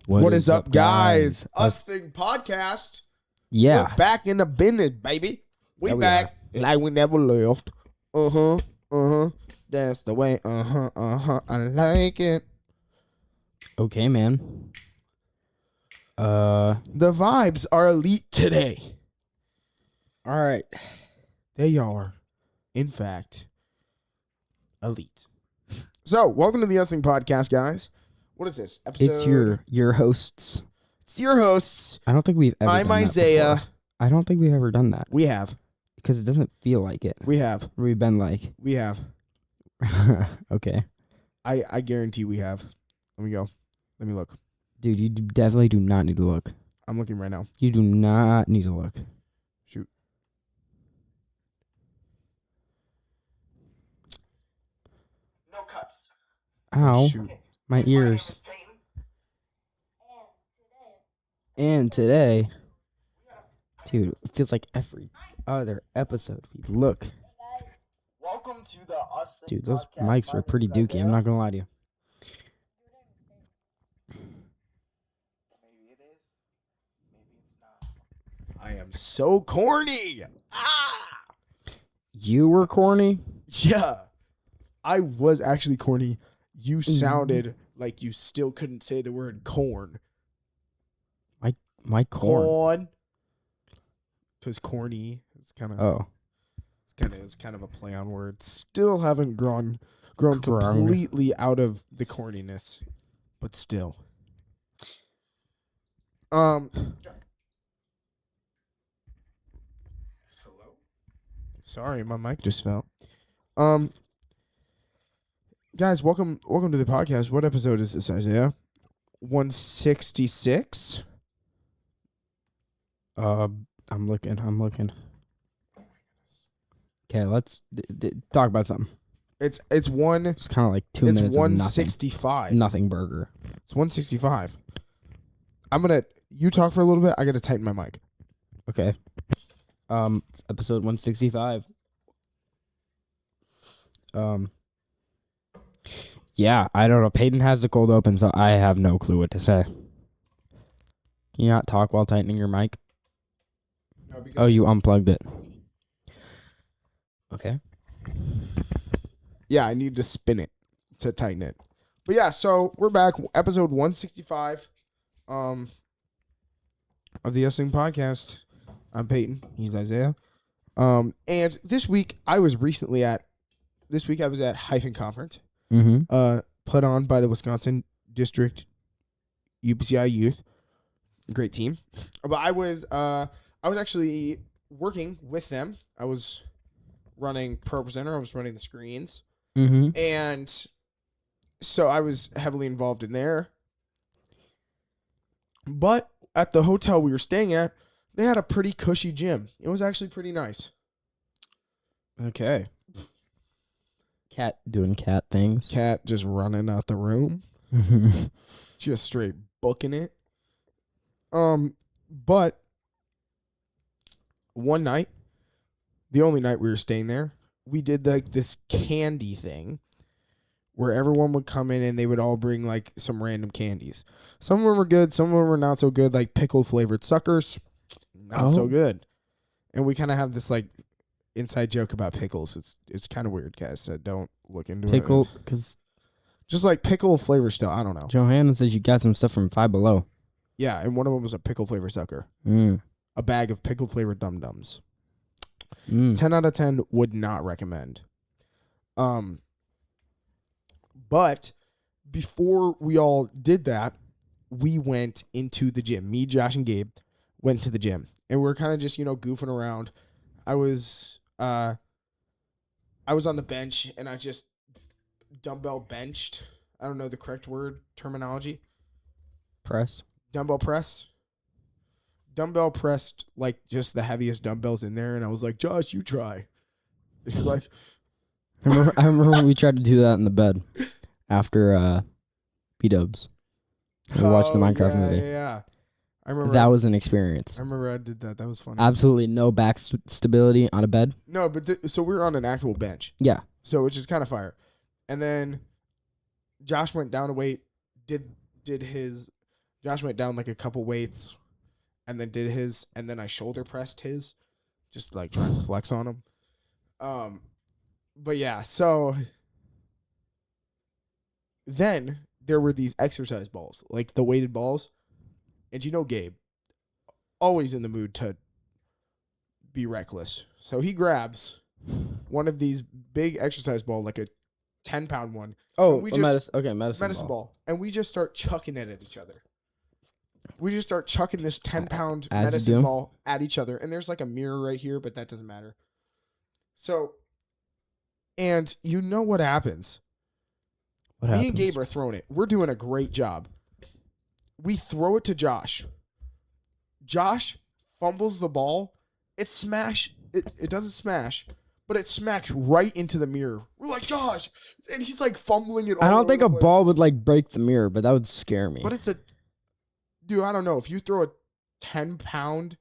What is up, guys? Us Thing Podcast. Yeah. We're back in the business, baby. We back like we never left. That's the way. I like it. Okay, man. The vibes are elite today. All right. They are, in fact, elite. So, welcome to the Us Thing Podcast, guys. What is this episode? It's your hosts. It's your hosts. I don't think we've ever I'm done Isaiah. that before. I don't think we've ever done that. We have. Because it doesn't feel like it. We have. We've been like. We have. Okay. I guarantee we have. Let me go. Let me look. Dude, you definitely do not need to look. I'm looking right now. You do not need to look. Shoot. No cuts. Ow. Shoot. My ears. And today, dude, it feels like every other episode we look. Welcome to the Us Thing Dude, those Podcast. mics are pretty dookie. I'm not going to lie to you. Maybe it is. Maybe it's not. I am so corny. Ah! You were corny? Yeah. I was actually corny. You sounded like you still couldn't say the word corn. My corn. Because corny is kind of Oh. it's kind of a play on words. Still haven't grown Grown. completely out of the corniness, but still. Hello? Sorry, my mic just fell. Guys, welcome to the podcast. What episode is this, Isaiah? 166? I'm looking. Okay, let's talk about something. It's It's kind of like 2 minutes. It's 165. Nothing burger. It's 165. You talk for a little bit. I gotta tighten my mic. Okay. It's episode 165. Yeah, I don't know. Peyton has the cold open, so I have no clue what to say. Can you not talk while tightening your mic? No, because Oh, you unplugged it. Okay. yeah, I need to spin it to tighten it. But yeah, so we're back. Episode 165 of the Us Thing Podcast. I'm Peyton. He's Isaiah. And this week I was at Hyphen Conference. Mm-hmm. Put on by the Wisconsin District UPCI Youth. Great team. But I was actually working with them. I was running Pro Presenter. I was running the screens. Mm-hmm. And so I was heavily involved in there. But at the hotel we were staying at, they had a pretty cushy gym. It was actually pretty nice. Okay. Cat doing cat things. Cat just running out the room. Just straight booking it. But one night, the only night we were staying there, we did like this candy thing where everyone would come in and they would all bring like some random candies. Some of them were good, some of them were not so good, like pickle flavored suckers. Not so good. And we kind of have this like inside joke about pickles. It's kind of weird, guys. So don't look into Pickle, it. because Just like pickle flavor still. I don't know. Johanna says you got some stuff from Five Below. Yeah, and one of them was a pickle flavor sucker. A bag of pickle flavored Dum Dums. 10 out of 10 would not recommend. But before we all did that, we went into the gym. Me, Josh, and Gabe went to the gym. And we are kind of just, goofing around. I was on the bench and I just dumbbell benched. I don't know the correct terminology. Press. Dumbbell press. Dumbbell pressed like just the heaviest dumbbells in there, and I was like, Josh, you try. It's like I remember when we tried to do that in the bed after B-dubs. We watched the Minecraft movie. Yeah. I remember That was an experience. I remember I did that. That was funny. Absolutely no back stability on a bed. No, but so we were on an actual bench. Yeah. So which is kind of fire. And then Josh went down to weight, did his Josh went down like a couple weights and then did his, and then I shoulder pressed his, just like trying to flex on him. But yeah, so then there were these exercise balls, like the weighted balls. And Gabe, always in the mood to be reckless. So he grabs one of these big exercise ball, like a 10-pound one. Oh, we medicine ball. And we just start chucking it at each other. We just start chucking this 10-pound As you medicine do. ball at each other. And there's like a mirror right here, but that doesn't matter. So, and you know what happens? What Me happens? and Gabe are throwing it. We're doing a great job. We throw it to Josh. Josh fumbles the ball. It doesn't smash, but it smacks right into the mirror. We're like, Josh, and he's like fumbling it all I don't over think the a place. ball would like break the mirror, but that would scare me. But it's dude, I don't know. If you throw a 10-pound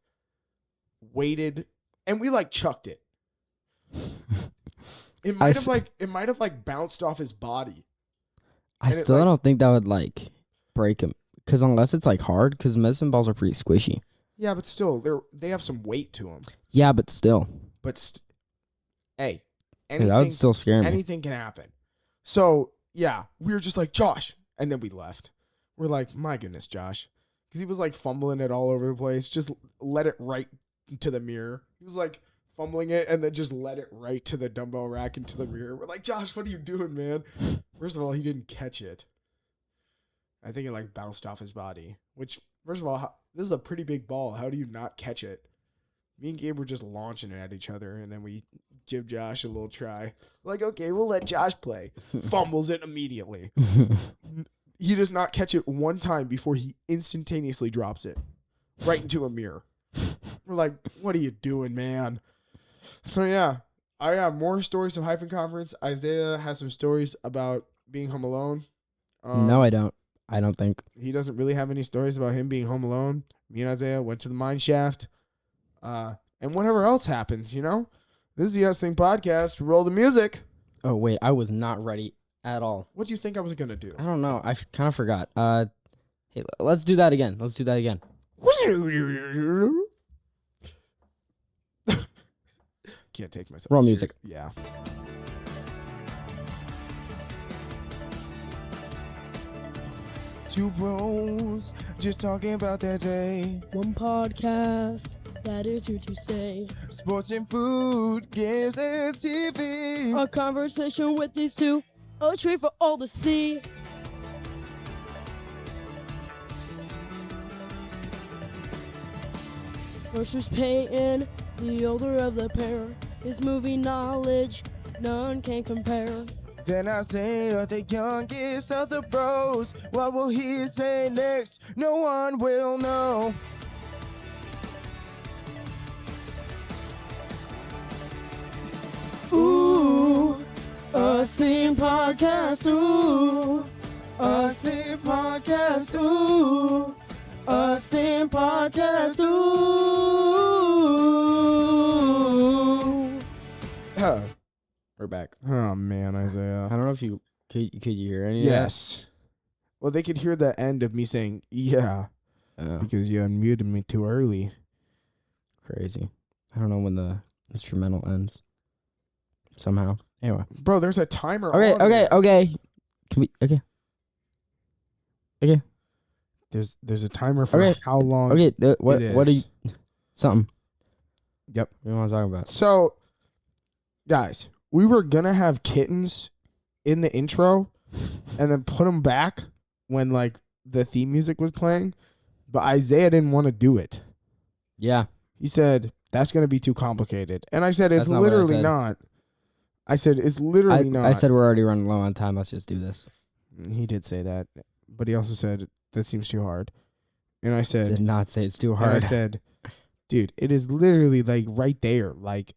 weighted, and we like chucked it. It might have bounced off his body. I and still don't think that would like break him, because unless it's like hard, because medicine balls are pretty squishy. Yeah, but still, they have some weight to them. Yeah, but still, But hey, that would anything still scare me. anything can happen. So yeah, we were just like, Josh, and then we left. We're like, my goodness, Josh, because he was like fumbling it all over the place. Just let it right to the mirror. He was like fumbling it and then just let it right to the dumbbell rack into the mirror. We're like, Josh, what are you doing, man? First of all, he didn't catch it. I think it like bounced off his body, which, first of all, this is a pretty big ball. How do you not catch it? Me and Gabe were just launching it at each other, and then we give Josh a little try. Like, okay, we'll let Josh play. Fumbles it immediately. He does not catch it one time before he instantaneously drops it right into a mirror. We're like, what are you doing, man? So, yeah, I have more stories of Hyphen Conference. Isaiah has some stories about being home alone. No, I don't. I don't think. He doesn't really have any stories about him being home alone. Me and Isaiah went to the mine shaft. And whatever else happens, This is the Us Thing podcast. Roll the music. Oh, wait. I was not ready at all. What do you think I was going to do? I don't know. I kind of forgot. Hey, let's do that again. Can't take myself Roll serious. music. Yeah. Two bros just talking about their day. One podcast, that is who to say. Sports and food, games and TV. A conversation with these two, a treat for all to see. Versus Peyton, the older of the pair. His movie knowledge, none can compare. Then I say, the youngest of the bros. What will he say next? No one will know. Ooh, Us Thing Podcast, ooh. Us Thing Podcast, ooh. Us Thing Podcast, ooh. We're back. Oh, man, Isaiah. I don't know if you could you hear any of that? Yes. Well, they could hear the end of me saying, yeah, because you unmuted me too early. Crazy. I don't know when the instrumental ends. Somehow. Anyway. Bro, there's a timer Okay, on okay, there. okay. Can we? Okay. Okay. There's a timer for Okay. how long. Okay. What? it What are you? is. Something. Yep. What do you want to talk about? So, guys, we were going to have kittens in the intro and then put them back when, like, the theme music was playing. But Isaiah didn't want to do it. Yeah. He said, that's going to be too complicated. And I said, it's That's not what I literally said. not. I said, it's literally not. I said we're already running low on time. Let's just do this. He did say that. But he also said, that seems too hard. And I Did said, not say it's too and I hard. said, dude, it is literally like right there. Like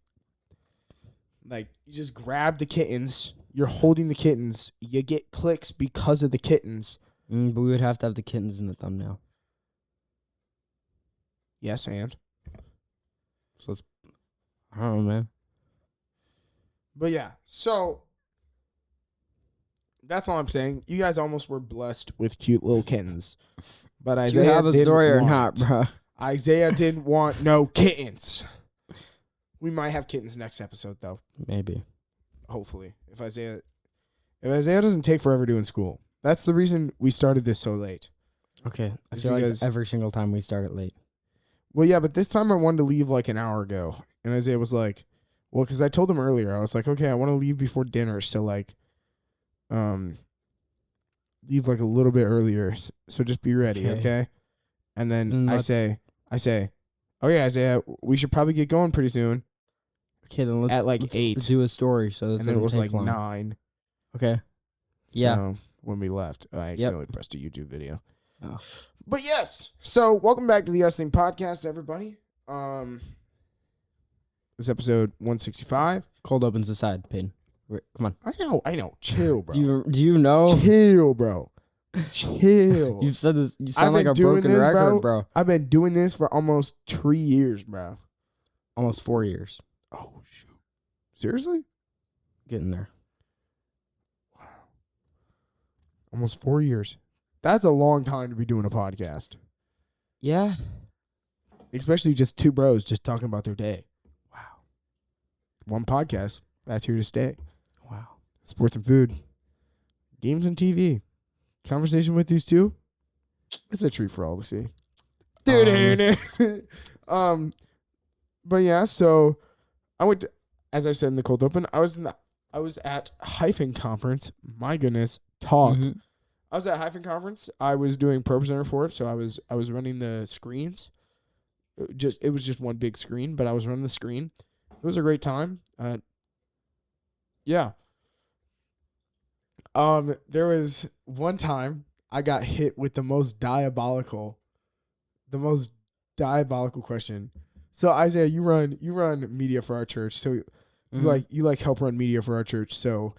you just grab the kittens. You're holding the kittens. You get clicks because of the kittens. But we would have to have the kittens in the thumbnail. Yes, and. So let's. I don't know, man. But yeah, so that's all I'm saying. You guys almost were blessed with cute little kittens. But Do you Isaiah have a didn't story or want not, it. bro? Isaiah didn't want no kittens. We might have kittens next episode, though. Maybe. Hopefully. If Isaiah doesn't take forever doing school. That's the reason we started this so late. Okay. I It's feel like because- every single time we start it late. Well, yeah, but this time I wanted to leave like an hour ago. And Isaiah was like, well, because I told him earlier, I was like, okay, I want to leave before dinner. So, like, leave like a little bit earlier. So just be ready, okay? And then I say, oh, yeah, Isaiah, we should probably get going pretty soon. Okay, then let's At like let's 8. do a story. So this And then it was doesn't like take long. 9. Okay. Yeah. So when we left, I accidentally pressed a YouTube video. Oh. But yes, so welcome back to the Us Thing Podcast, everybody. This episode 165. Cold opens aside, Peyton. Come on. I know. Chill, bro. Do you know? Chill, bro. Chill. You've said this. You I've sound like been a doing broken this, record, bro. I've been doing this for almost 3 years, bro. Almost 4 years. Oh, shoot. Seriously? Getting there. Wow. Almost 4 years. That's a long time to be doing a podcast. Yeah. Especially just two bros just talking about their day. Wow. One podcast. That's here to stay. Wow. Sports and food. Games and TV. Conversation with these two. It's a treat for all to see. But yeah, so I went to, as I said in the cold open, I was at Hyphen Conference. My goodness. Talk. Mhm. I was at Hyphen Conference. I was doing Pro Presenter for it, so I was running the screens. It was just one big screen, but I was running the screen. It was a great time. Yeah. There was one time I got hit with the most diabolical question. So Isaiah, you run media for our church. So you help run media for our church. So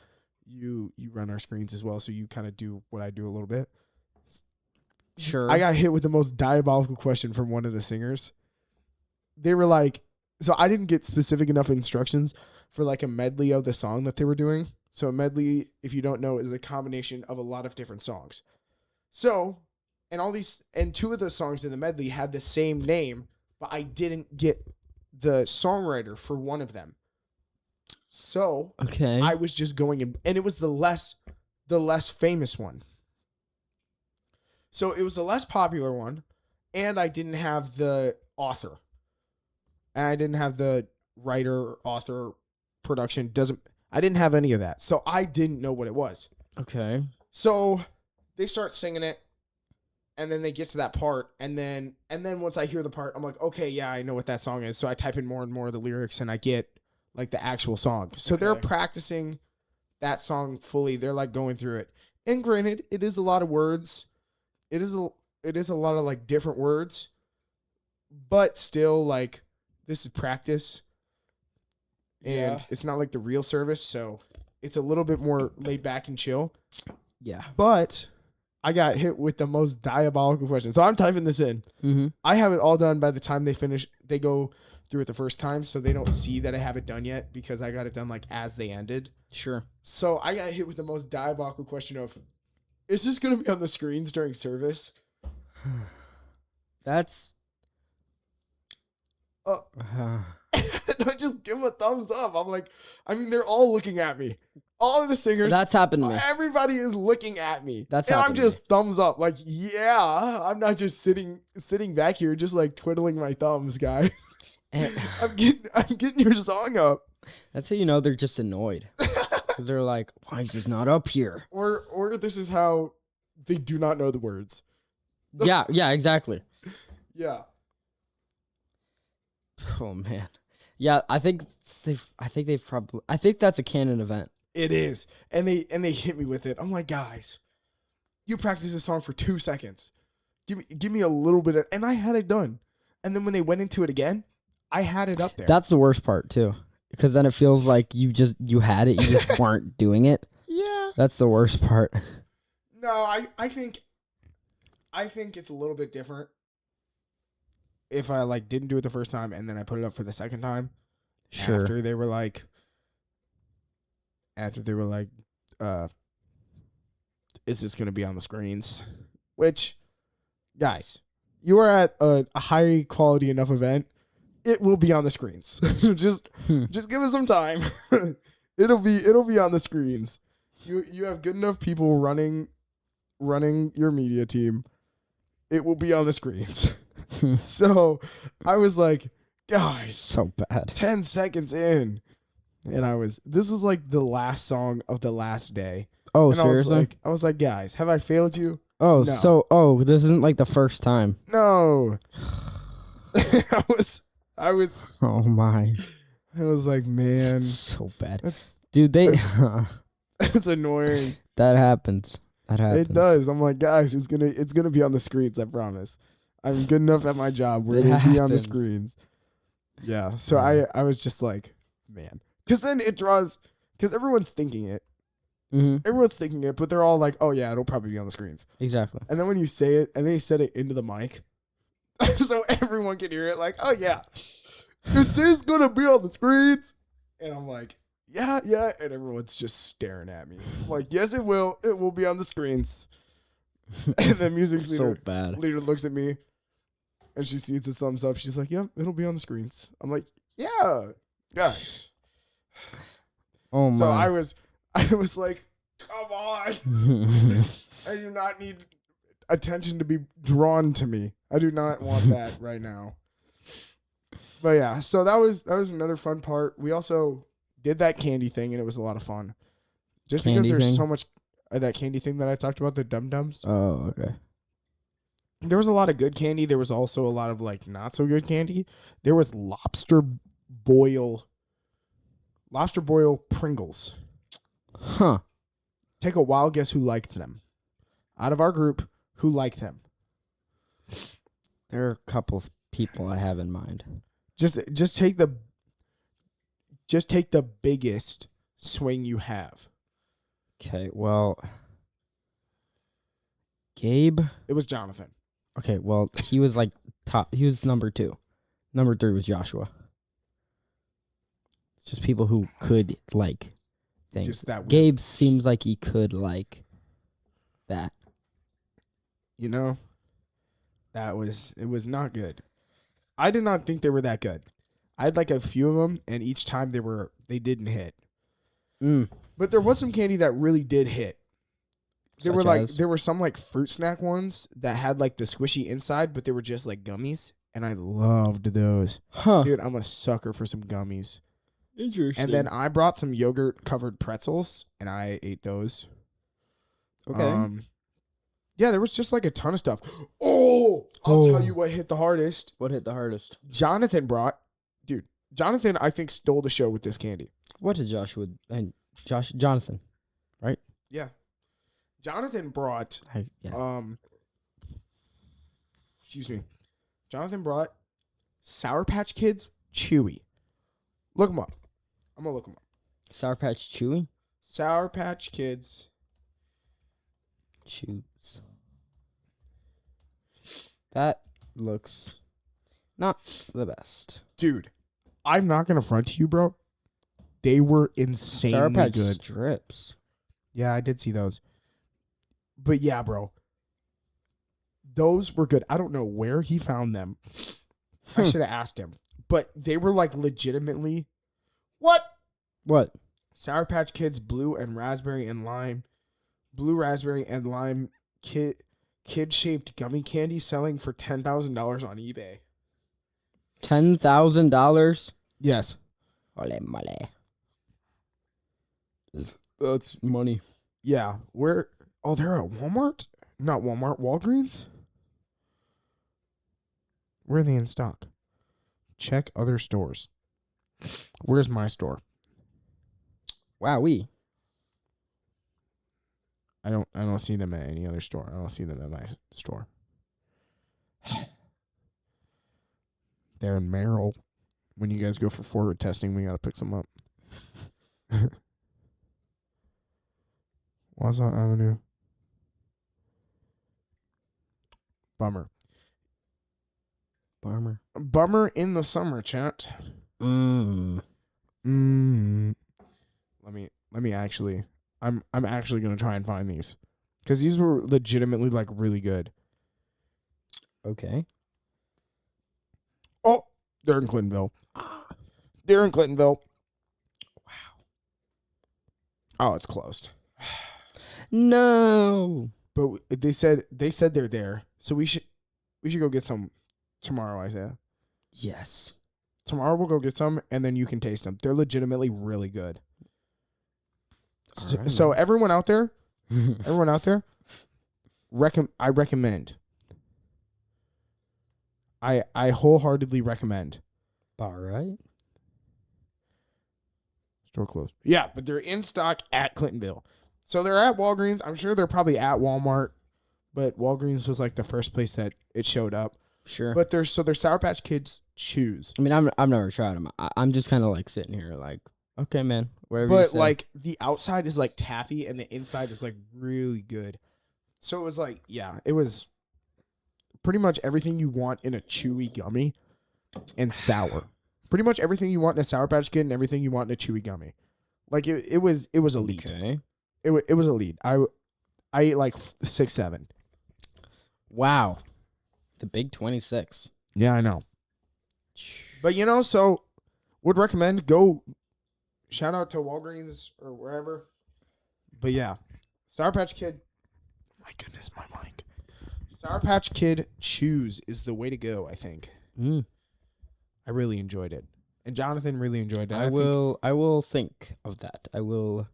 you run our screens as well. So you kind of do what I do a little bit. Sure. I got hit with the most diabolical question from one of the singers. They were like, so I didn't get specific enough instructions for like a medley of the song that they were doing. So a medley, if you don't know, is a combination of a lot of different songs. So, and two of the songs in the medley had the same name, but I didn't get the songwriter for one of them. So Okay. I was just going in, and it was the less famous one. So it was the less popular one, and I didn't have the author. And I didn't have the writer, author, production. I didn't have any of that. So I didn't know what it was. Okay. So they start singing it, and then they get to that part, and then once I hear the part, I'm like, okay, yeah, I know what that song is. So I type in more and more of the lyrics, and I get like the actual song. So they're practicing that song fully. They're like going through it. And granted, it is a lot of words. It is a lot of like different words, but still like this is practice. And it's not like the real service, so it's a little bit more laid back and chill. Yeah. But I got hit with the most diabolical question. So I'm typing this in. Mm-hmm. I have it all done by the time they finish. They go through it the first time, so they don't see that I have it done yet because I got it done like as they ended. Sure. So I got hit with the most diabolical question of, is this going to be on the screens during service? That's. I just give them a thumbs up. I'm like, I mean, they're all looking at me. All of the singers. That's happened to me. Everybody is looking at me. That's and I'm happened to me. just thumbs up. Like, yeah, I'm not just sitting back here, just like twiddling my thumbs, guys. I'm getting your song up. That's how you know they're just annoyed. Because they're like, why is this not up here? Or this is how they do not know the words. Yeah, exactly. Yeah. Oh man. Yeah, I think that's a canon event. It is. And they hit me with it. I'm like, guys, you practice this song for 2 seconds. Give me a little bit of, and I had it done. And then when they went into it again, I had it up there. That's the worst part too. Because then it feels like you had it, you just weren't doing it. Yeah. That's the worst part. No, I think it's a little bit different if I like didn't do it the first time and then I put it up for the second time. Sure. After they were like, is this going to be on the screens? Which, guys, you are at a high quality enough event. It will be on the screens. just give us some time. it'll be on the screens. You have good enough people running your media team. It will be on the screens. So I was like, guys, So bad. 10 seconds in. And this was like the last song of the last day. Oh, And seriously? I was like, guys, have I failed you? Oh, No. this isn't like the first time. No. I was Oh my. like, man, It's so bad. that's Dude, it's annoying. that happens. That happens. It does. I'm like, guys, it's gonna be on the screens, I promise. I'm good enough at my job where It it'll be on the happens. screens. Yeah. So Yeah. I was just like, man. Because then it draws, because everyone's thinking it. Mm-hmm. Everyone's thinking it, but they're all like, oh yeah, it'll probably be on the screens. Exactly. And then when you say it, and they said it into the mic, so everyone can hear it, like, oh yeah, is this gonna be on the screens? And I'm like, yeah. And everyone's just staring at me. I'm like, yes, it will. It will be on the screens. And the music So bad. leader looks at me, and she sees the thumbs up. She's like, yep, it'll be on the screens. I'm like, yeah, guys. Oh my. So I was like, come on. I do not need attention to be drawn to me. I do not want that right now. But yeah, so that was another fun part. We also did that candy thing, and it was a lot of fun. Just because Candy there's thing? so much that candy thing that I talked about, the Dum Dums. Oh, okay. There was a lot of good candy. There was also a lot of like not so good candy. There was lobster boil Pringles. Huh. Take a wild guess who liked them. Out of our group, who liked them? There are a couple of people I have in mind. Just take the biggest swing you have. Okay, well, Gabe. It was Jonathan. Okay, well, he was like top. He was number 2. Number 3 was Joshua. It's just people who could like things. Just that weird. Gabe seems like he could like that. You know, it was not good. I did not think they were that good. I had like a few of them, and each time they didn't hit. But there was some candy that really did hit. There were some like fruit snack ones that had like the squishy inside, but they were just like gummies, and I loved those. Huh. Dude, I'm a sucker for some gummies. Interesting. And then I brought some yogurt covered pretzels, and I ate those. Okay. Yeah, there was just like a ton of stuff. Oh, I'll tell you what hit the hardest. What hit the hardest? Jonathan, I think, stole the show with this candy. What did Jonathan? Right? Yeah. Jonathan brought, excuse me. Jonathan brought Sour Patch Kids Chewy. Look them up. I'm going to look them up. Sour Patch Chewy? Sour Patch Kids. Chews. That looks not the best. Dude, I'm not going to front to you, bro. They were insanely Sour Patch good. strips. Yeah, I did see those. But yeah, bro. Those were good. I don't know where he found them. I should have asked him. But they were like legitimately. What? Sour Patch Kids blue raspberry and lime kid-shaped gummy candy selling for $10,000 on eBay. $10,000? Yes. Ole mole. That's money. Yeah. Where? Oh, they're at Walmart? Not Walmart. Walgreens? Where are they in stock? Check other stores. Where's my store? Wowee. I don't see them at any other store. I don't see them at my store. They're in Merrill. When you guys go for forward testing, we gotta pick some up. Wausau Avenue. Bummer in the summer, chat. Let me actually. I'm actually gonna try and find these, because these were legitimately like really good. Okay. Oh, they're in Clintonville. They're in Clintonville. Wow. Oh, it's closed. No. But they said they're there, so we should go get some tomorrow, Isaiah. Yes. Tomorrow we'll go get some, and then you can taste them. They're legitimately really good. All right, So man. everyone out there, I recommend. I wholeheartedly recommend. All right. Store closed. Yeah, but they're in stock at Clintonville. So they're at Walgreens. I'm sure they're probably at Walmart, but Walgreens was like the first place that it showed up. Sure. But they're Sour Patch Kids chews. I mean, I've never tried them. I'm just kind of like sitting here, like, okay, man, wherever. But like the outside is like taffy and the inside is like really good. So it was like, yeah, it was pretty much everything you want in a chewy gummy and sour. Pretty much everything you want in a Sour Patch Kid and everything you want in a chewy gummy. Like it was elite. Okay. It was elite. I ate like 6, 7. Wow. The big 26. Yeah, I know. But so would recommend go. Shout out to Walgreens or wherever. But yeah, Sour Patch Kid. My goodness, my mic. Sour Patch Kid chews is the way to go, I think. Mm. I really enjoyed it. And Jonathan really enjoyed it. I will think of that. I will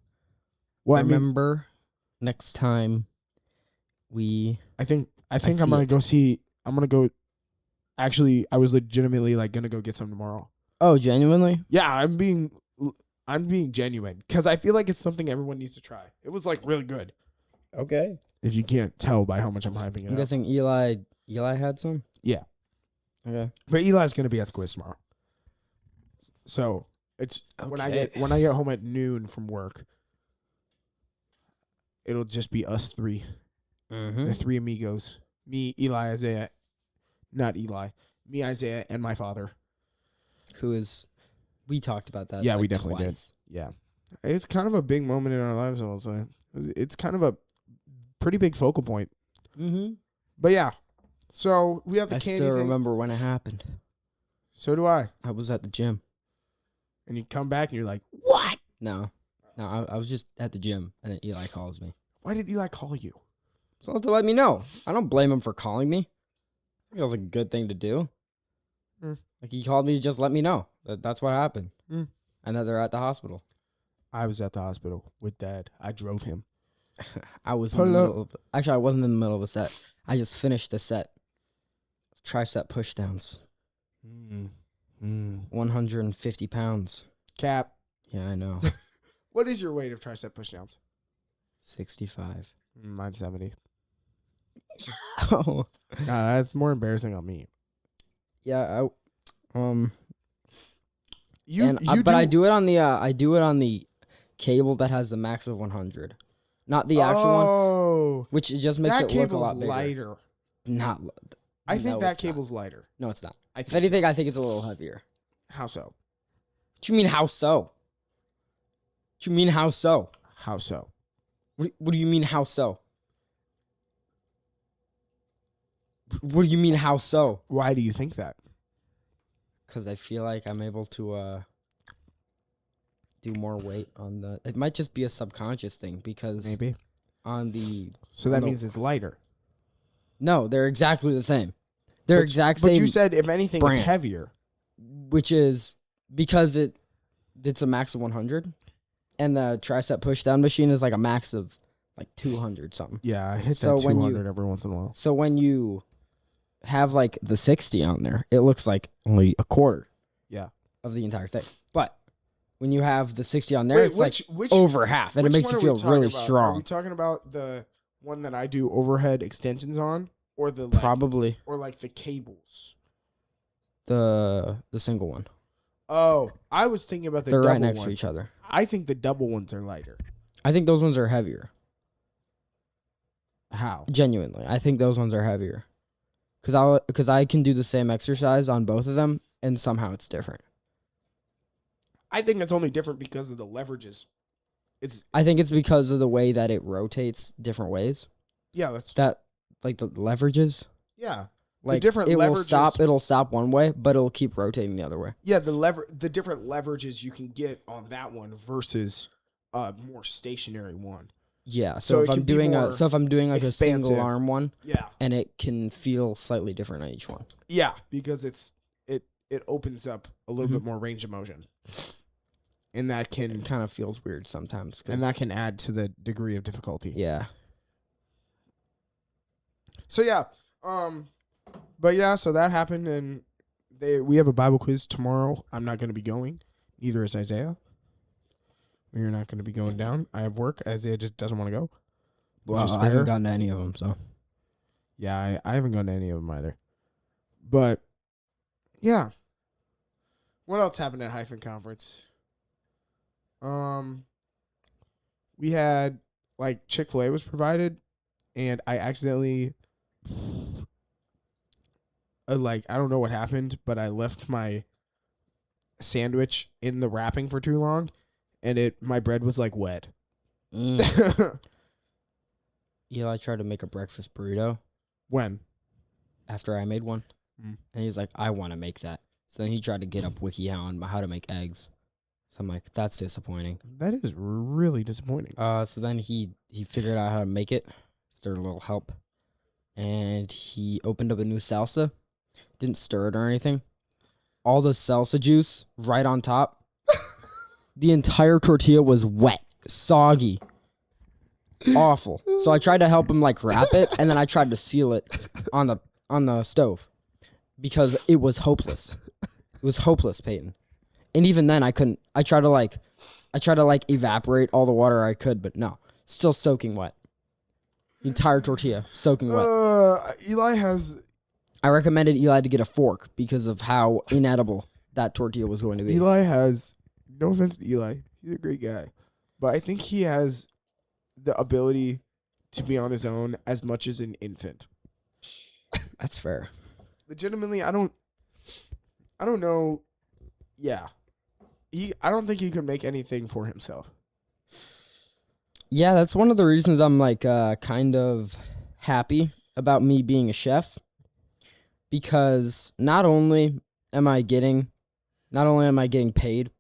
remember next time we I think I'm see gonna it. go see. I'm gonna go. Actually, I was legitimately like gonna go get some tomorrow. Oh, genuinely? Yeah, I'm being genuine because I feel like it's something everyone needs to try. It was like really good. Okay. If you can't tell by how much I'm hyping it I'm up. guessing Eli had some? Yeah. Okay. But Eli's gonna be at the quiz tomorrow. So it's when I get home at noon from work, it'll just be us three. Mm-hmm. The three amigos. Me, Eli, Isaiah. Not Eli. Me, Isaiah, and my father. We talked about that. Yeah, like we definitely twice. did. Yeah. It's kind of a big moment in our lives, I'll say. It's kind of a pretty big focal point. Mm-hmm. But yeah. So we have the I candy still thing. remember when it happened. So do I. I was at the gym. And you come back and you're like, what? No, I was just at the gym, and then Eli calls me. Why did Eli call you? So to let me know. I don't blame him for calling me. I think it was a good thing to do. Mm. Like, he called me to just let me know that's what happened. Mm. And that they're at the hospital. I was at the hospital with Dad. I drove him. I was in the middle of... Actually, I wasn't in the middle of a set. I just finished the set. Tricep pushdowns. 150 pounds. Cap. Yeah, I know. What is your weight of tricep pushdowns? 65. Mine's 70. Oh. Nah, that's more embarrassing on me. Yeah, But I do it on the cable that has the max of 100. Not the actual one, Oh, which it just makes that it look a lot cable's bigger. lighter. Not I think that it's not. cable's lighter. No, it's not. I If think anything, I think it's a little heavier. How so? What do you mean, how so? What do you mean, how so? How so? What do you mean, how so? What do you mean, how so? Why do you think that? Because I feel like I'm able to do more weight on the... It might just be a subconscious thing because... Maybe. On the... So that means it's lighter. No, they're exactly the same. They're exact But same... you said if anything, brand. it's heavier. Which is because it's a max of 100, and the tricep pushdown machine is like a max of like 200 something. Yeah, I hit So that when 200 every once in a while. So when you have like the 60 on there, it looks like only a quarter. Yeah. Of the entire thing. But when you have the 60 on there, it's like which over half, and it makes you feel really Are strong. we talking about the one that I do overhead extensions on, or the like, Probably or like the cables? the single one. Oh, I was thinking about the They're double right next one. to each other. I think the double ones are lighter. I think those ones are heavier. How? Genuinely, I think those ones are heavier. Because I can do the same exercise on both of them, and somehow it's different. I think it's only different because of the leverages. I think it's because of the way that it rotates different ways. Yeah, that's That, like the leverages. yeah. Like different it will leverages- stop. It'll stop one way, but it'll keep rotating the other way. Yeah, the different leverages you can get on that one versus a more stationary one. Yeah. So So, it if can I'm be doing more like a expansive. single arm one, Yeah. and it can feel slightly different on each one. Yeah, because it opens up a little Mhm. bit more range of motion. And that can It kind of feels weird sometimes. 'Cause, and that can add to the degree of difficulty. yeah. So yeah, but yeah, so that happened, and we have a Bible quiz tomorrow. I'm not going to be going. Neither is Isaiah. We're not going to be going down. I have work. Isaiah just doesn't want to go. Which Well, is I fair. haven't gotten to any of them, so Yeah, I haven't gone to any of them either. But yeah, what else happened at Hyphen Conference? We had like Chick-fil-A was provided, and I accidentally I don't know what happened, but I left my sandwich in the wrapping for too long, and my bread was like wet. Eli tried to make a breakfast burrito When? after I made one, Mm. and he's like, "I want to make that." So then he tried to get up wiki on how to make eggs. So I'm like, "That's disappointing." That is really disappointing. So then he figured out how to make it after a little help, and he opened up a new salsa. Didn't stir it or anything. All the salsa juice right on top. The entire tortilla was wet, soggy, awful. So I tried to help him like wrap it, and then I tried to seal it on the stove because it was hopeless. It was hopeless, Peyton. And even then, I couldn't. I tried to evaporate all the water I could, but no, still soaking wet. The entire tortilla soaking wet. Eli has I recommended Eli to get a fork because of how inedible that tortilla was going to be. Eli has, no offense to Eli, he's a great guy, but I think he has the ability to be on his own as much as an infant. That's fair. Legitimately, I don't know. Yeah, I don't think he could make anything for himself. Yeah, that's one of the reasons I'm like kind of happy about me being a chef, because not only am I getting paid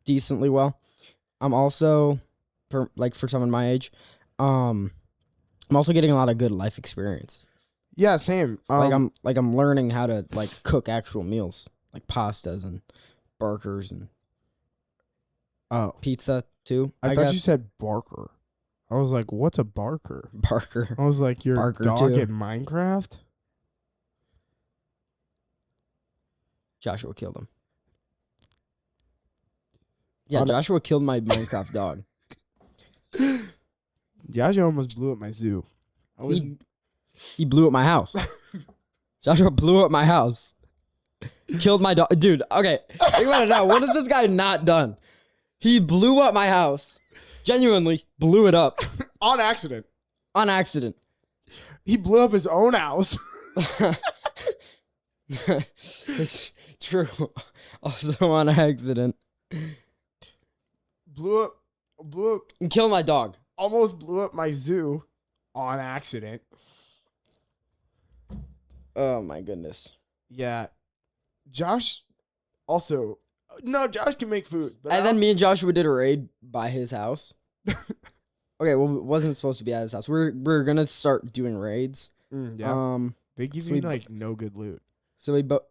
decently well, I'm also for someone my age, I'm also getting a lot of good life experience. Yeah, same. I'm learning how to like cook actual meals, like pastas and burgers and pizza too. I thought you guess. said Barker. I was like, what's a Barker? Barker. I was like, your Barker dog too. in Minecraft? Joshua killed him. Yeah, On- Joshua killed my Minecraft dog. Joshua almost blew up my zoo. He blew up my house. Joshua blew up my house. Killed my dog. Dude, okay. You want to know, what has this guy not done? He blew up my house. Genuinely blew it up on accident. on accident. He blew up his own house. It's true. Also on accident. blew up, And killed my dog. almost blew up my zoo on accident. Oh my goodness. Yeah. Josh also, no, Josh can make food. But And then me and Joshua did a raid by his house. Okay, well, it wasn't supposed to be at his house. We're gonna start doing raids. yeah. They give so me we- like no good loot. So we both.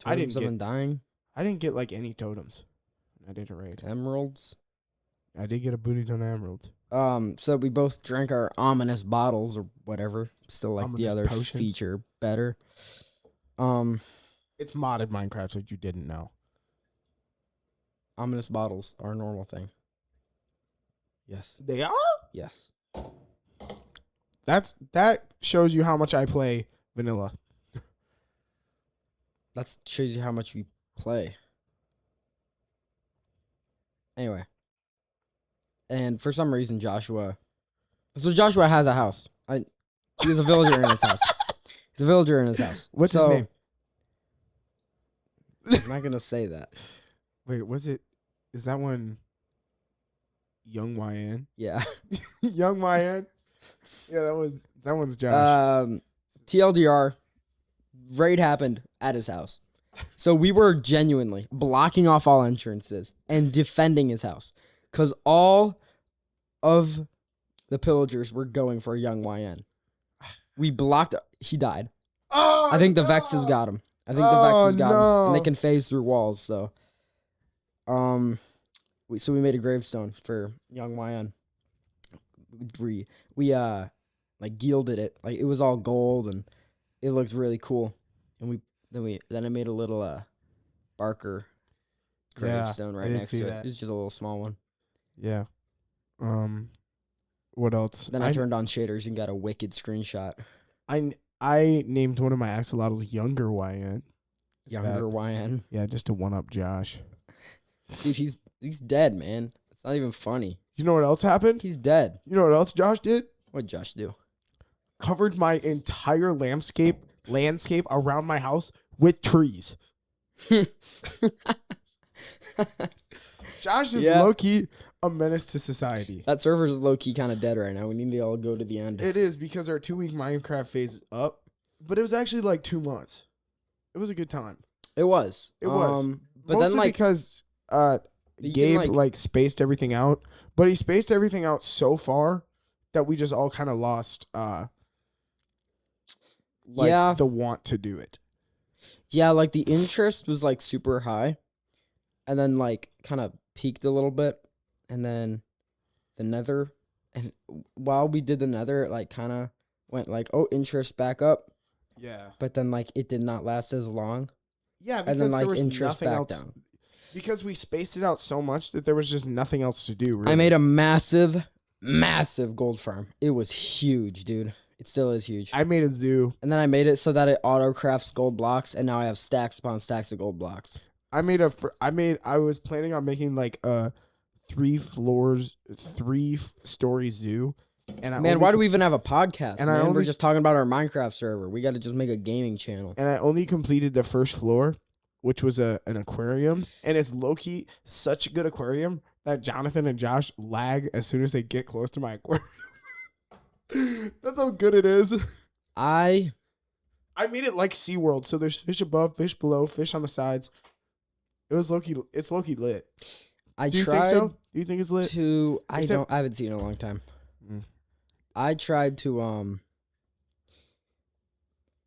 I didn't Totems of get- Undying, I didn't get like any totems. I did a raid. emeralds. I did get a booty ton of emeralds. So we both drank our ominous bottles or whatever. Still like the Ominous other potions. feature better. It's modded Minecraft, so you didn't know. Ominous bottles are a normal thing. Yes. They are? Yes. That shows you how much I play vanilla. That shows you how much we play. Anyway. And for some reason, Joshua has a house. He's a villager in his house. He's a villager in his house. What's his So, name? I'm not gonna say that. Wait, is that one Young YN? Yeah. Young YN? Yeah, that one's Josh. TLDR, raid happened at his house. So we were genuinely blocking off all entrances and defending his house because all of the pillagers were going for a young YN. We blocked. He died. Oh, I think the Vexes got him. I think the Vexes got him, and they no. can phase through walls. So, we made a gravestone for young YN. We like gilded it, like it was all gold and it looked really cool. And then I made a little Barker gravestone right did next see to it. that. It was just a little small one. Yeah. What else? Then I turned on shaders and got a wicked screenshot. I named one of my axolotls Younger YN. Younger YN. Yeah, just to one up Josh. Dude, he's dead, man. It's not even funny. You know what else happened? He's dead. You know what else Josh did? What'd Josh do? Covered my entire landscape around my house with trees. Josh is Yeah. low-key a menace to society. That server is low-key kind of dead right now. We need to all go to the end. It is because our 2-week Minecraft phase is up, but it was actually like 2 months. It was a good time. It was. It was. But Mostly then, like, because you can, Gabe like spaced everything out, but he spaced everything out so far that we just all kind of lost Yeah. the want to do it. yeah, like the interest was like super high and then like kind of peaked a little bit. And then the nether, and while we did the nether, it like kind of went like, oh, interest back up. Yeah. But then like it did not last as long. Yeah, And because then there like was interest nothing back else. down. Because we spaced it out so much that there was just nothing else to do. Really. I made a massive gold farm. It was huge, dude. It still is huge. I made a zoo. And then I made it so that it auto crafts gold blocks, and now I have stacks upon stacks of gold blocks. I was planning on making like a 3-story zoo. And Man, why do we even have a podcast? and Man, I we're only- just talking about our Minecraft server. We got to just make a gaming channel. And I only completed the first floor, which was an aquarium, and it's low-key such a good aquarium that Jonathan and Josh lag as soon as they get close to my aquarium. That's how good it is. I made it like SeaWorld, so there's fish above, fish below, fish on the sides. It's low-key lit. Do you tried think so? Do you think it's lit? to. I Except- haven't seen it in a long time. Mm. I tried to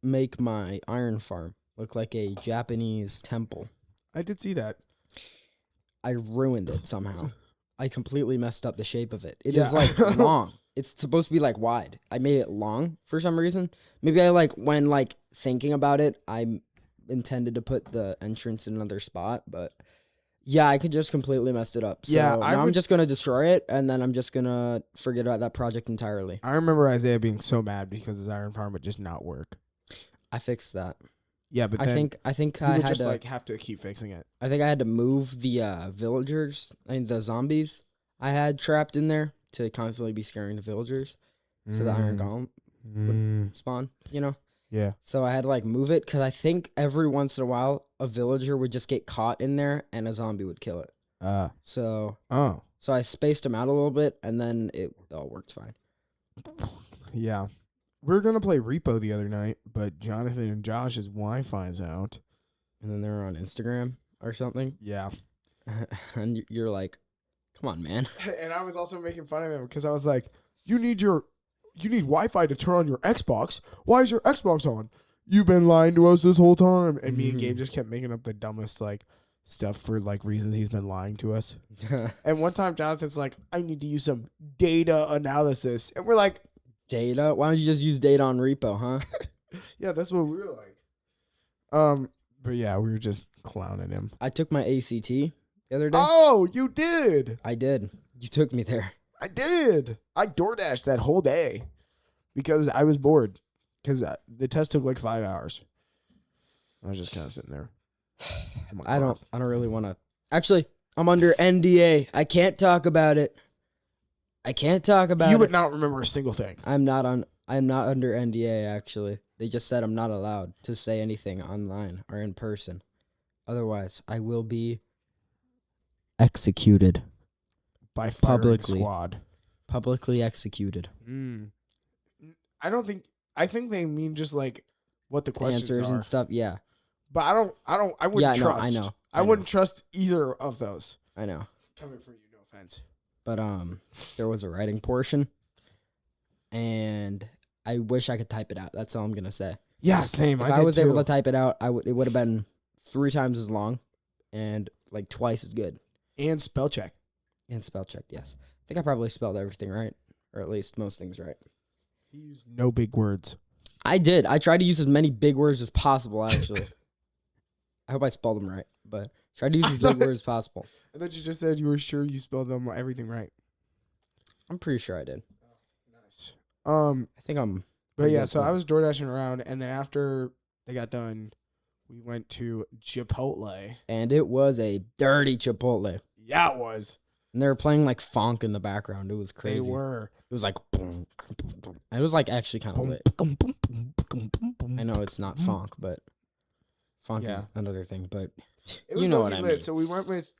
make my iron farm look like a Japanese temple. I did see that. I ruined it somehow. I completely messed up the shape of it. It Yeah. is like long. It's supposed to be like wide. I made it long for some reason. Maybe I like when like thinking about it, I intended to put the entrance in another spot, but yeah, I could just completely messed it up. So Yeah, now I'm just gonna destroy it, and then I'm just gonna forget about that project entirely. I remember Isaiah being so mad because his iron farm would just not work. I fixed that. Yeah, but I then think he I would had just to. like have to keep fixing it. I think I had to move the villagers and the zombies I had trapped in there to constantly be scaring the villagers, so the iron golem Mm, spawn. You know. yeah. So I had to like move it because I think every once in a while a villager would just get caught in there and a zombie would kill it. So Oh. I spaced them out a little bit and then it all worked fine. Yeah. We were gonna play Repo the other night, but Jonathan and Josh's Wi-Fi's out. And then they're on Instagram or something, Yeah. and you're like, "Come on, man." And I was also making fun of him because I was like, you need Wi-Fi to turn on your Xbox. Why is your Xbox on? You've been lying to us this whole time. And me and Gabe just kept making up the dumbest like stuff for like reasons he's been lying to us. And one time Jonathan's like, I need to use some data analysis. And we're like, Data? Why don't you just use data on repo, huh? yeah, that's what we were like. But yeah, we were just clowning him. I took my ACT the other day. Oh, you did. I did. You took me there. I did. I DoorDashed that whole day because I was bored. Because the test took like 5 hours. I was just kind of sitting there. Oh my I God. don't really want to. Actually, I'm under NDA. I can't talk about it. I can't talk about You it. would not remember a single thing. I'm not under NDA actually. They just said I'm not allowed to say anything online or in person. Otherwise, I will be executed. By firing Publicly. squad. Publicly executed. I don't think. I think they mean just like what the questions answers are. and stuff. Yeah, But I wouldn't Yeah, no, I trust. know. I wouldn't trust either of those. I know. Coming from you, no offense. But there was a writing portion, and I wish I could type it out. That's all I'm gonna say. Yeah, same. If I was able to type it out, it would have been 3 times as long, and like twice as good. And spell check. And spell checked, yes. I think I probably spelled everything right, or at least most things right. He used no big words. I did. I tried to use as many big words as possible, actually. I hope I spelled them right, but tried to use as big words as possible. I thought you just said you were sure you spelled everything right. I'm pretty sure I did. Nice. I think I'm. But yeah, so I was door dashing around, and then after they got done, we went to Chipotle. And it was a dirty Chipotle. Yeah, it was. And they were playing like funk in the background. It was crazy. They were. It was like boom, boom, boom. It was like actually kind of lit. I know it's not funk, but funk is another thing. But you know what I mean. So we went with,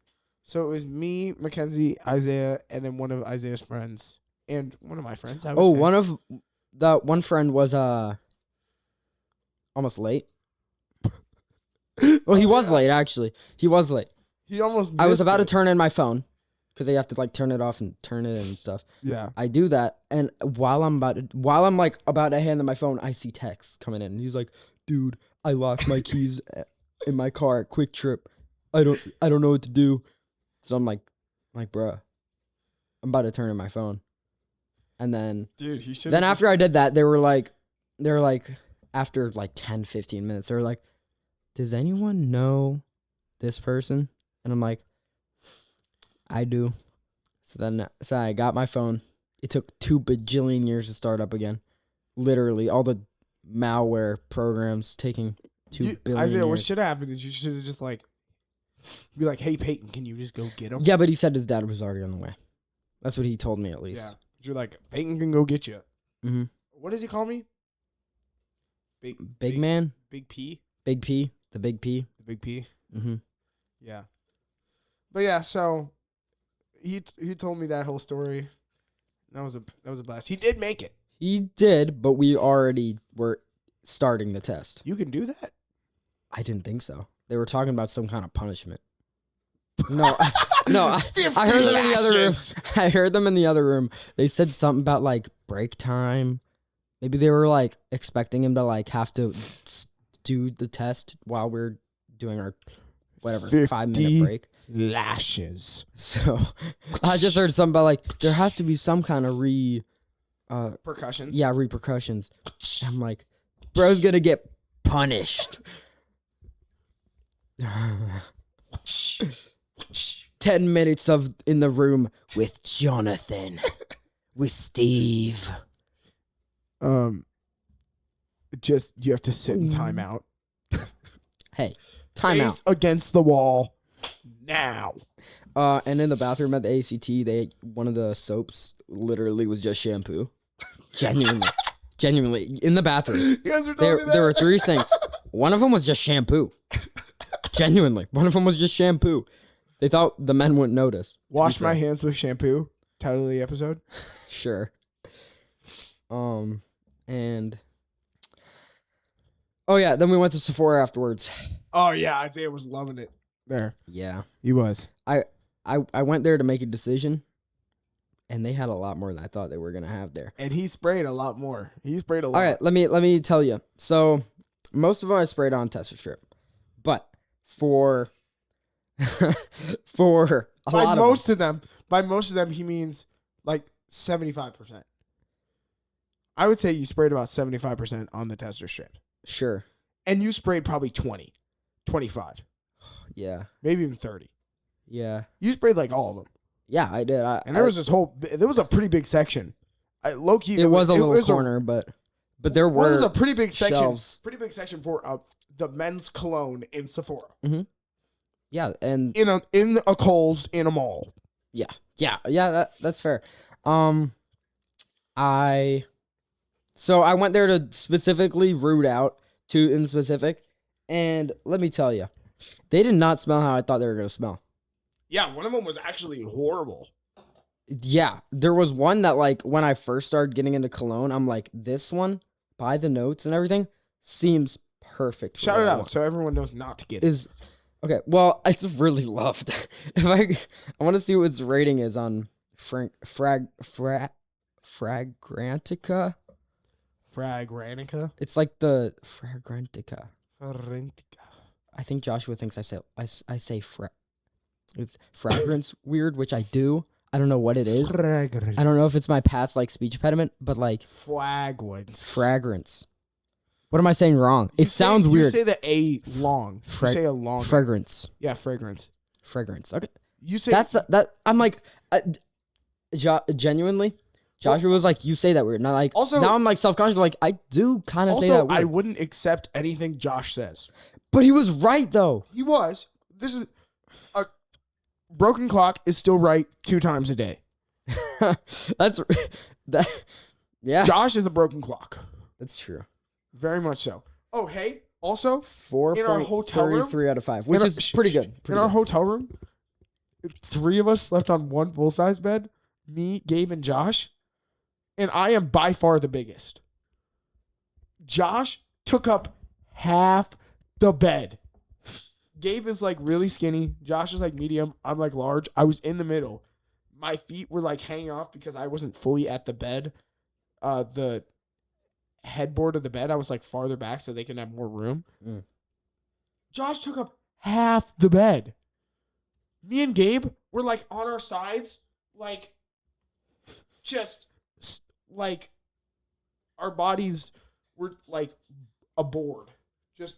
so it was me, Mackenzie, Isaiah, and then one of Isaiah's friends, and one of my friends. I would say. One friend was almost late. Well, he was late actually. He was late. He almost. I was about to turn in my phone because they have to like turn it off and turn it in and stuff. Yeah. I do that, and while I'm about to hand them my phone, I see texts coming in, and he's like, "Dude, I lost my keys in my car at Quick Trip. I don't know what to do." So I'm like, bruh, I'm about to turn in my phone, and then Dude, he should. then after I did that, they were like, after like 10, 15 minutes, they were like, "Does anyone know this person?" And I'm like, I do. So I got my phone. It took 2 bajillion years to start up again. Literally, all the malware programs taking 2 billion Isaiah, years. what should have happened is you should have just like be like, "Hey Peyton, can you just go get him?" Yeah, but he said his dad was already on the way. That's what he told me at least. Yeah. You're like, Peyton can go get you. Mm-hmm. What does he call me? Big man? Big P? Big P? The Big P? The Big P? Mm-hmm. Yeah. But yeah, so he told me that whole story. That was a blast. He did make it. He did, but we already were starting the test. You can do that? I didn't think so. They were talking about some kind of punishment. No, I heard them in the other room. I heard them in the other room. They said something about like break time. Maybe they were like expecting him to like have to do the test while we're doing our whatever 5-minute break. Lashes. So I just heard something about like there has to be some kind of repercussions. Yeah, repercussions. I'm like, bro's gonna get punished. 10 minutes of in the room with Jonathan, with Steve. Just you have to sit in timeout. Hey, timeout. Face against the wall now. And in the bathroom at the ACT, one of the soaps literally was just shampoo. Genuinely in the bathroom. You guys were telling me that? There were 3 sinks. One of them was just shampoo. Genuinely, one of them was just shampoo. They thought the men wouldn't notice. Wash my hands with shampoo. Title of the episode. Sure. And oh yeah, then we went to Sephora afterwards. Oh yeah, Isaiah was loving it. There. Yeah. He was. I went there to make a decision, and they had a lot more than I thought they were gonna have there. And he sprayed a lot more. He sprayed a lot. All right, let me tell you. So most of them I sprayed on tester strip, but for a by lot most of them, by most of them, he means like 75%. I would say you sprayed about 75% on the tester strip. Sure. And you sprayed probably 20, 25. Yeah. Maybe even 30. Yeah. You sprayed like all of them. Yeah, I did. And there was there was a pretty big section. Low key. It was a little corner, but there were. It was a pretty big section. Shelves. Pretty big section for the men's cologne in Sephora. Mm-hmm. Yeah, and in a Kohl's in a mall. Yeah. That's fair. I went there to specifically root out 2 in specific, and let me tell you, they did not smell how I thought they were gonna smell. Yeah, one of them was actually horrible. Yeah, there was one that like when I first started getting into cologne, I'm like, this one, by the notes and everything, seems perfect. for Shout what it I out want. so everyone knows not to get it. Is okay. Well, it's really loved. If I want to see what its rating is on Fragrantica. Fragrantica. It's like the Fragrantica. Fragrantica. I think Joshua thinks I say fragrance weird, which I do. I don't know what it is. I don't know if it's my past like speech impediment, but like fragrance. What am I saying wrong? It sounds weird. You say the A long. You say a long. Fragrance. Yeah, fragrance. Fragrance. Okay. You say That's that. I'm like, genuinely, Joshua was like, you say that weird. And I like. Also- now I'm like self-conscious. Like I do kind of say that Also, weird. I wouldn't accept anything Josh says. But he was right though. He was. This is a broken clock is still right 2 times a day. That's that. Yeah, Josh is a broken clock. that's true. Very much so. Oh, hey. Also, 4.33 out of 5, which is pretty good. In our hotel room, 3 of us slept on one full-size bed. Me, Gabe, and Josh. And I am by far the biggest. Josh took up half the bed. Gabe is like really skinny. Josh is like medium. I'm like large. I was in the middle. My feet were like hanging off because I wasn't fully at the bed. The headboard of the bed, I was like farther back so they can have more room. Mm. Josh took up half the bed. Me and Gabe were like on our sides, like just like our bodies were like a board. Just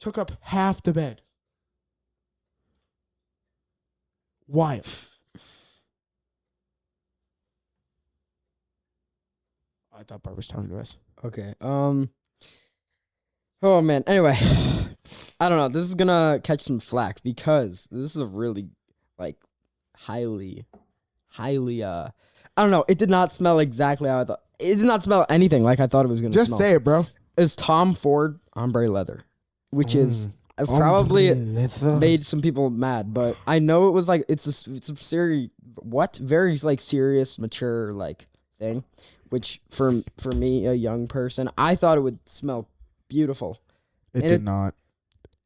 took up half the bed. Wild. I thought Bart was talking to us. Okay. Oh man. Anyway, I don't know. This is gonna catch some flack because this is a really like highly. I don't know. It did not smell exactly how I thought. It did not smell anything like I thought it was gonna. Just smell. say it, bro. It's Tom Ford ombre leather, which is probably made some people mad, but I know it was like it's a very like serious, mature like thing, which for me, a young person, I thought it would smell beautiful. It did not.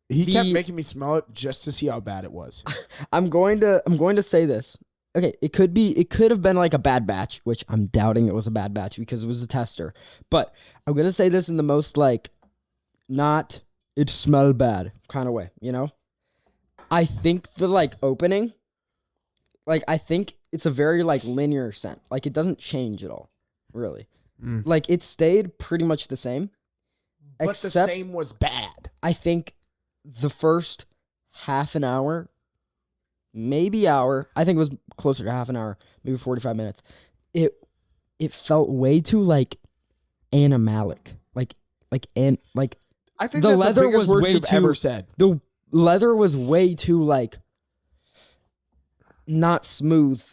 He kept making me smell it just to see how bad it was. I'm going to say this. Okay, it could have been like a bad batch, which I'm doubting it was a bad batch because it was a tester. But I'm gonna say this in the most like not it smelled bad kind of way, you know? I think the like opening, like I think it's a very like linear scent. Like it doesn't change at all, really. Like it stayed pretty much the same. But Except the same was bad. I think the first half an hour, maybe hour, I think it was closer to half an hour, maybe 45 minutes. It felt way too like animalic. Like I think the that's leather the biggest was word way you've too ever said. The leather was way too like not smooth.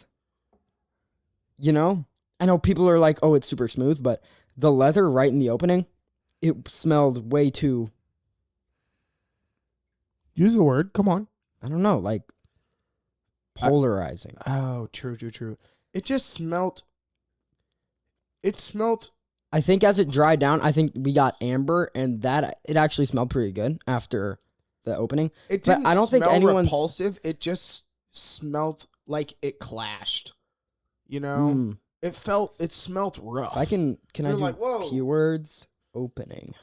You know? I know people are like, "Oh, it's super smooth," but the leather right in the opening, it smelled way too, Use the word. Come on. I don't know, like polarizing. Oh, true. It just smelt. It smelt. I think as it dried down, I think we got amber, and that it actually smelled pretty good after the opening. It But didn't I don't think smell anyone's repulsive. It just smelt like it clashed. You know, it smelt rough. If I can I You're do like, whoa. keywords opening?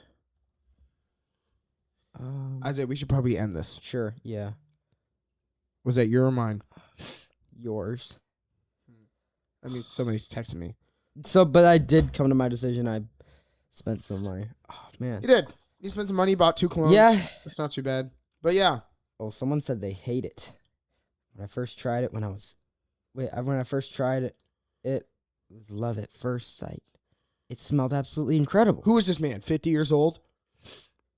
Isaiah, we should probably end this. Sure, yeah, Was that your or mine? yours. I mean, somebody's texting me. So, but I did come to my decision. I spent some money. Oh man. You did. You spent some money, bought 2 clones. Yeah. It's not too bad. But yeah. Oh, someone said they hate it. When I first tried it, when I first tried it, it was love at first sight. It smelled absolutely incredible. Who is this man? 50 years old?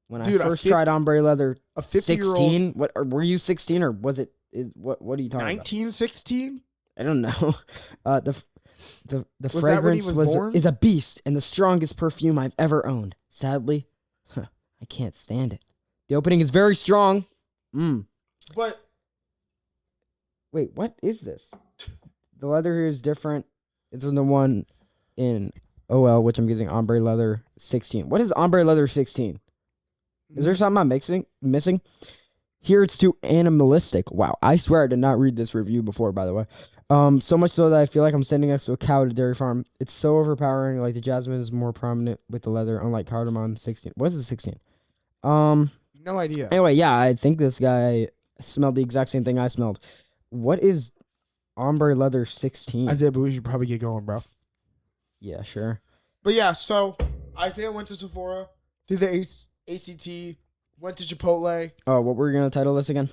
When Dude, I first tried ombre leather, a 50-year-old 16. What or were you 16 or was it? What are you talking 1916? about? I don't know. The Was that when he fragrance was born? is a beast and the strongest perfume I've ever owned. Sadly, I can't stand it. The opening is very strong. But Wait, what is this? The leather here is different. It's than the one in OL, which I'm using ombre leather 16. What is ombre leather 16? Is there something I'm missing? Here it's too animalistic. Wow, I swear I did not read this review before, by the way. So much so that I feel like I'm standing next to a cow at a dairy farm. It's so overpowering. Like the jasmine is more prominent with the leather, unlike cardamom 16. What is the 16? No idea. Anyway, yeah, I think this guy smelled the exact same thing I smelled. What is ombre leather 16? Isaiah, but we should probably get going, bro. Yeah, sure. But yeah, so Isaiah went to Sephora, did the ACT, went to Chipotle, Oh, what were we gonna title this again?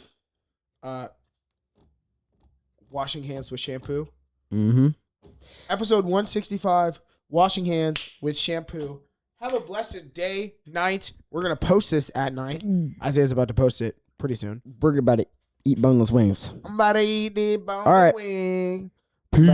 washing hands with shampoo. Mm-hmm. Episode 165, washing hands with shampoo. Have a blessed day, night. We're going to post this at night. Isaiah's about to post it pretty soon. We're about to eat boneless wings. I'm about to eat the bone All right. wing. Peace.